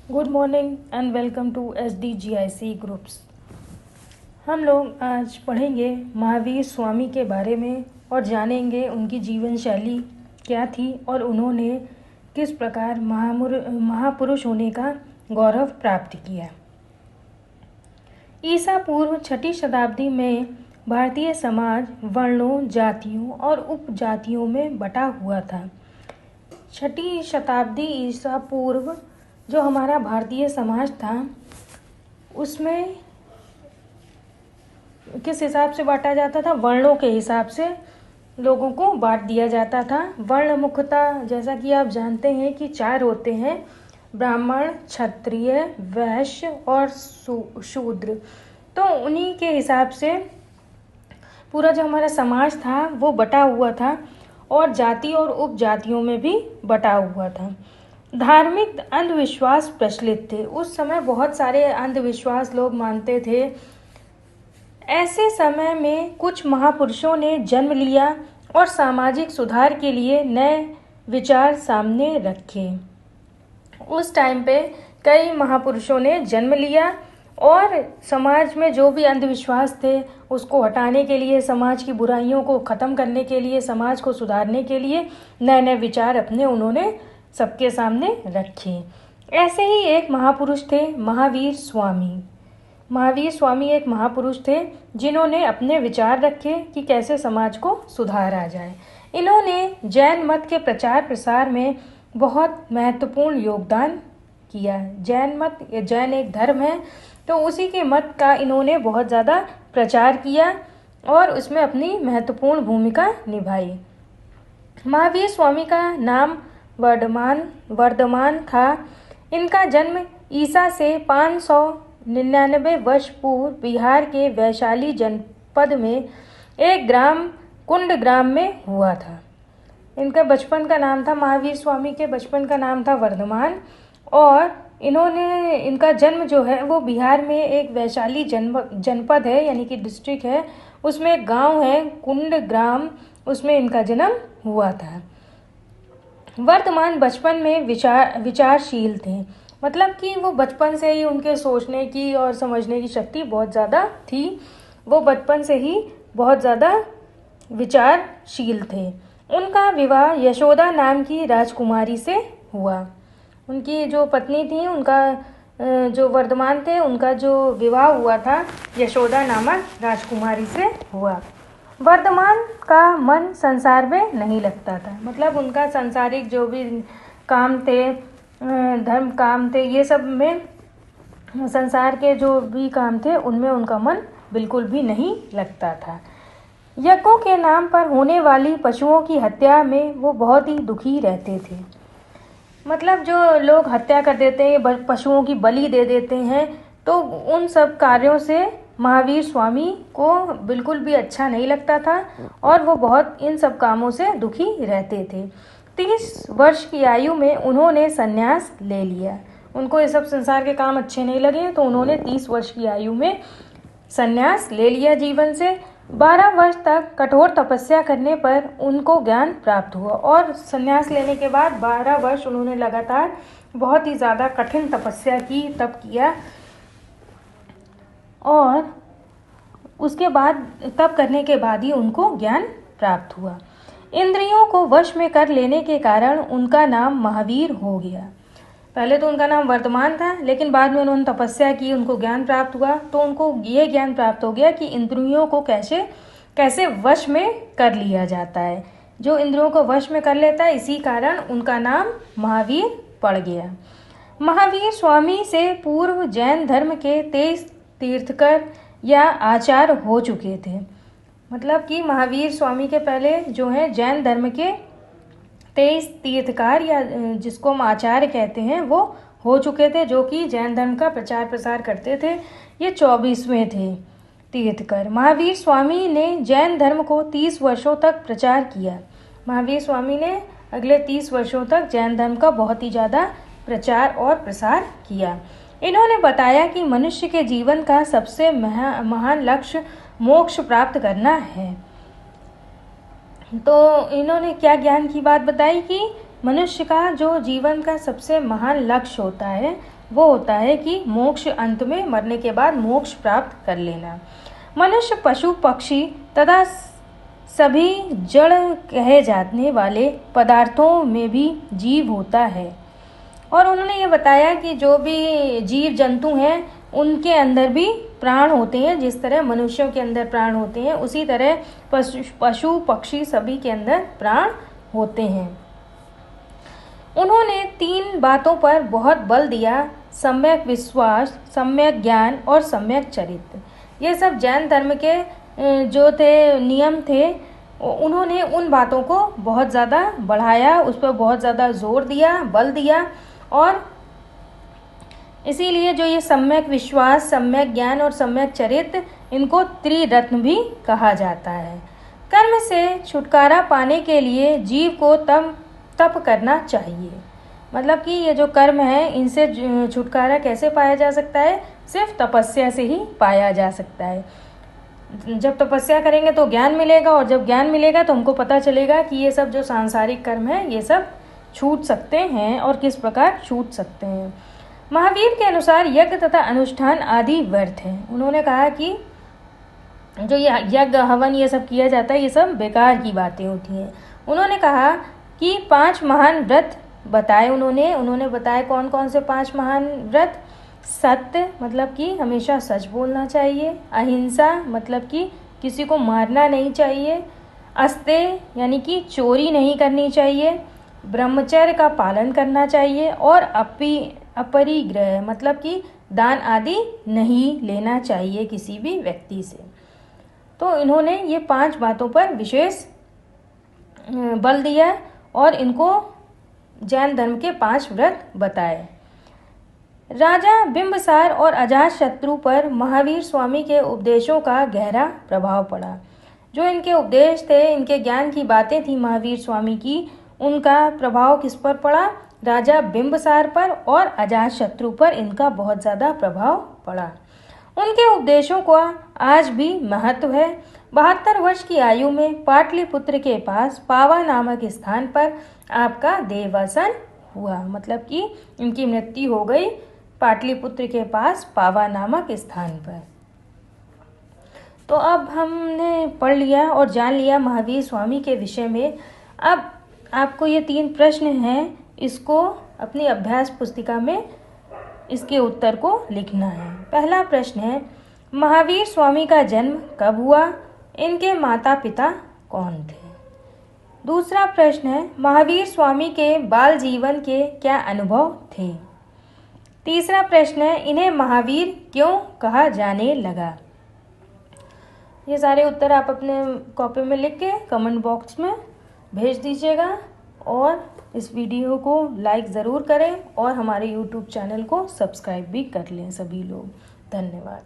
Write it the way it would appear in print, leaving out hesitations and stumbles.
Good morning and welcome to SDGIC groups. हम लोग आज पढ़ेंगे महावीर स्वामी के बारे में और जानेंगे उनकी जीवन शैली क्या थी और उन्होंने किस प्रकार महापुरुष होने का गौरव प्राप्त किया। ईसा पूर्व 6ठी शताब्दी में भारतीय समाज वर्णों, जातियों और उपजातियों में बटा हुआ था। 6ठी शताब्दी ईसा पूर्व जो हमारा भारतीय समाज था उसमें किस हिसाब से बांटा जाता था? वर्णों के हिसाब से लोगों को बांट दिया जाता था। वर्ण मुख्यतः जैसा कि आप जानते हैं कि 4 होते हैं: ब्राह्मण, क्षत्रिय, वैश्य और शूद्र। तो उन्हीं के हिसाब से पूरा जो हमारा समाज था वो बटा हुआ था और जाति और उपजातियों में भी बटा हुआ था। धार्मिक अंधविश्वास प्रचलित थे। उस समय बहुत सारे अंधविश्वास लोग मानते थे। ऐसे समय में कुछ महापुरुषों ने जन्म लिया और सामाजिक सुधार के लिए नए विचार सामने रखे। उस टाइम पे कई महापुरुषों ने जन्म लिया और समाज में जो भी अंधविश्वास थे उसको हटाने के लिए, समाज की बुराइयों को ख़त्म करने के लिए, समाज को सुधारने के लिए नए नए विचार अपने उन्होंने सबके सामने रखे। ऐसे ही एक महापुरुष थे महावीर स्वामी। महावीर स्वामी एक महापुरुष थे जिन्होंने अपने विचार रखे कि कैसे समाज को सुधार आ जाए। इन्होंने जैन मत के प्रचार प्रसार में बहुत महत्वपूर्ण योगदान किया। जैन एक धर्म है, तो उसी के मत का इन्होंने बहुत ज़्यादा प्रचार किया और उसमें अपनी महत्वपूर्ण भूमिका निभाई। महावीर स्वामी का नाम वर्धमान था। इनका जन्म ईसा से 599 वर्ष पूर्व बिहार के वैशाली जनपद में एक ग्राम कुंड ग्राम में हुआ था। इनका बचपन का नाम था, महावीर स्वामी के बचपन का नाम था वर्धमान, और इनका जन्म जो है वो बिहार में एक वैशाली जनपद है, यानी कि डिस्ट्रिक्ट है, उसमें एक गांव है कुंड ग्राम, उसमें इनका जन्म हुआ था। वर्धमान बचपन में विचारशील थे, मतलब कि वो बचपन से ही उनके सोचने की और समझने की शक्ति बहुत ज़्यादा थी। वो बचपन से ही बहुत ज़्यादा विचारशील थे। उनका विवाह यशोदा नाम की राजकुमारी से हुआ। उनकी जो पत्नी थी, उनका जो वर्धमान थे, उनका जो विवाह हुआ था यशोदा नामक राजकुमारी से हुआ। वर्धमान का मन संसार में नहीं लगता था, मतलब उनका सांसारिक जो भी काम थे, धर्म काम थे, ये सब में, संसार के जो भी काम थे उनमें उनका मन बिल्कुल भी नहीं लगता था। यज्ञों के नाम पर होने वाली पशुओं की हत्या में वो बहुत ही दुखी रहते थे। मतलब जो लोग हत्या कर देते हैं, पशुओं की बलि दे देते हैं, तो उन सब कार्यों से महावीर स्वामी को बिल्कुल भी अच्छा नहीं लगता था और वो बहुत इन सब कामों से दुखी रहते थे। 30 वर्ष की आयु में उन्होंने संन्यास ले लिया। उनको ये सब संसार के काम अच्छे नहीं लगे, तो उन्होंने 30 वर्ष की आयु में संन्यास ले लिया जीवन से। 12 वर्ष तक कठोर तपस्या करने पर उनको ज्ञान प्राप्त हुआ, और संन्यास लेने के बाद 12 वर्ष उन्होंने लगातार बहुत ही ज़्यादा कठिन तपस्या की, तप किया, और उसके बाद तप करने के बाद ही उनको ज्ञान प्राप्त हुआ। इंद्रियों को वश में कर लेने के कारण उनका नाम महावीर हो गया। पहले तो उनका नाम वर्धमान था, लेकिन बाद में उन्होंने तपस्या की, उनको ज्ञान प्राप्त हुआ, तो उनको ये ज्ञान प्राप्त हो गया कि इंद्रियों को कैसे वश में कर लिया जाता है। जो इंद्रियों को वश में कर लेता है, इसी कारण उनका नाम महावीर पड़ गया। महावीर स्वामी से पूर्व जैन धर्म के 23 तीर्थकर या आचार्य हो चुके थे। मतलब कि महावीर स्वामी के पहले जो है जैन धर्म के 23 तीर्थकार, या जिसको हम आचार्य कहते हैं, वो हो चुके थे, जो कि जैन धर्म का प्रचार प्रसार करते थे। ये 24वें थे तीर्थकर। महावीर स्वामी ने जैन धर्म को 30 वर्षों तक प्रचार किया। महावीर स्वामी ने अगले 30 वर्षों तक जैन धर्म का बहुत ही ज़्यादा प्रचार और प्रसार किया। इन्होंने बताया कि मनुष्य के जीवन का सबसे महान लक्ष्य मोक्ष प्राप्त करना है। तो इन्होंने क्या ज्ञान की बात बताई कि मनुष्य का जो जीवन का सबसे महान लक्ष्य होता है वो होता है कि मोक्ष, अंत में मरने के बाद मोक्ष प्राप्त कर लेना। मनुष्य, पशु, पक्षी तथा सभी जड़ कहे जाने वाले पदार्थों में भी जीव होता है। और उन्होंने ये बताया कि जो भी जीव जंतु हैं उनके अंदर भी प्राण होते हैं। जिस तरह मनुष्यों के अंदर प्राण होते हैं, उसी तरह पशु पक्षी सभी के अंदर प्राण होते हैं। उन्होंने 3 बातों पर बहुत बल दिया: सम्यक विश्वास, सम्यक ज्ञान और सम्यक चरित्र। ये सब जैन धर्म के जो थे नियम थे, उन्होंने उन बातों को बहुत ज़्यादा बढ़ाया, उस पर बहुत ज़्यादा जोर दिया, बल दिया। और इसीलिए जो ये सम्यक विश्वास, सम्यक ज्ञान और सम्यक चरित्र, इनको त्रिरत्न भी कहा जाता है। कर्म से छुटकारा पाने के लिए जीव को तप करना चाहिए। मतलब कि ये जो कर्म है, इनसे छुटकारा कैसे पाया जा सकता है? सिर्फ तपस्या से ही पाया जा सकता है। जब तपस्या करेंगे तो ज्ञान मिलेगा, और जब ज्ञान मिलेगा तो हमको पता चलेगा कि ये सब जो सांसारिक कर्म है ये सब छूट सकते हैं और किस प्रकार छूट सकते हैं। महावीर के अनुसार यज्ञ तथा अनुष्ठान आदि व्यर्थ हैं। उन्होंने कहा कि जो ये यज्ञ हवन ये सब किया जाता है, ये सब बेकार की बातें होती हैं। उन्होंने कहा कि 5 महान व्रत बताए। उन्होंने बताया कौन कौन से 5 महान व्रत? सत्य, मतलब कि हमेशा सच बोलना चाहिए। अहिंसा, मतलब कि किसी को मारना नहीं चाहिए। अस्तेय, यानी कि चोरी नहीं करनी चाहिए। ब्रह्मचर्य का पालन करना चाहिए। और अपरिग्रह, मतलब कि दान आदि नहीं लेना चाहिए किसी भी व्यक्ति से। तो इन्होंने ये 5 बातों पर विशेष बल दिया और इनको जैन धर्म के 5 व्रत बताए। राजा बिंबिसार और अजातशत्रु पर महावीर स्वामी के उपदेशों का गहरा प्रभाव पड़ा। जो इनके उपदेश थे, इनके ज्ञान की बातें थी महावीर स्वामी की, उनका प्रभाव किस पर पड़ा? राजा बिंबिसार पर और अजातशत्रु पर इनका बहुत ज़्यादा प्रभाव पड़ा। उनके उपदेशों का आज भी महत्व है। 72 वर्ष की आयु में पाटलिपुत्र के पास पावा नामक स्थान पर आपका देवासन हुआ। मतलब कि इनकी मृत्यु हो गई पाटलिपुत्र के पास पावा नामक स्थान पर। तो अब हमने पढ़ लिया और जान लिया महावीर स्वामी के विषय में। अब आपको ये 3 प्रश्न हैं, इसको अपनी अभ्यास पुस्तिका में इसके उत्तर को लिखना है। पहला प्रश्न है, महावीर स्वामी का जन्म कब हुआ? इनके माता पिता कौन थे? दूसरा प्रश्न है, महावीर स्वामी के बाल जीवन के क्या अनुभव थे? तीसरा प्रश्न है, इन्हें महावीर क्यों कहा जाने लगा? ये सारे उत्तर आप अपने कॉपी में लिख के कमेंट बॉक्स में भेज दीजिएगा। और इस वीडियो को लाइक ज़रूर करें और हमारे YouTube चैनल को सब्सक्राइब भी कर लें सभी लोग। धन्यवाद।